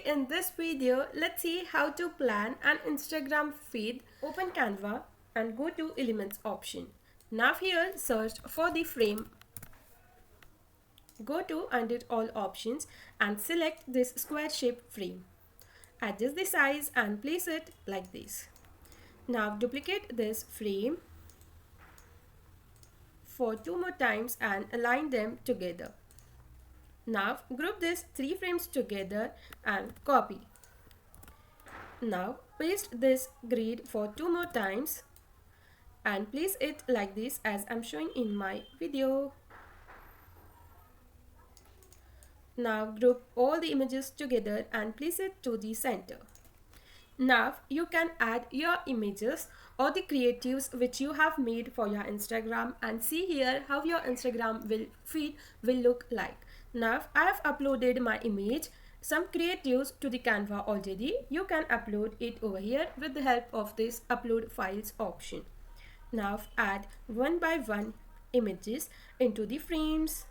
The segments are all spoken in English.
Today in this video, let's see how to plan an Instagram feed. Open Canva and go to Elements option. Now here search for the frame. Go to Edit all options and select this square shape frame. Adjust the size and place it like this. Now duplicate this frame for 2 more times and align them together. Now group these 3 frames together and copy. Now paste this grid for 2 more times and place it like this as I'm showing in my video. Now group all the images together and place it to the center. Now you can add your images or the creatives which you have made for your Instagram and see here how your Instagram feed will look like. Now I have uploaded my image, some creatives to the Canva already. You can upload it over here with the help of this upload files option. Now add one by one images into the frames.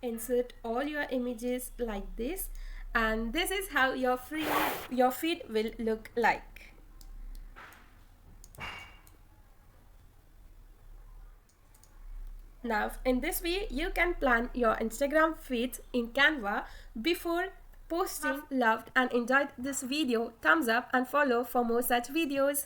Insert all your images like this, and this is how your feed will look like. Now in this way you can plan your Instagram feeds in Canva before posting. Loved and enjoyed this video, thumbs up and follow for more such videos.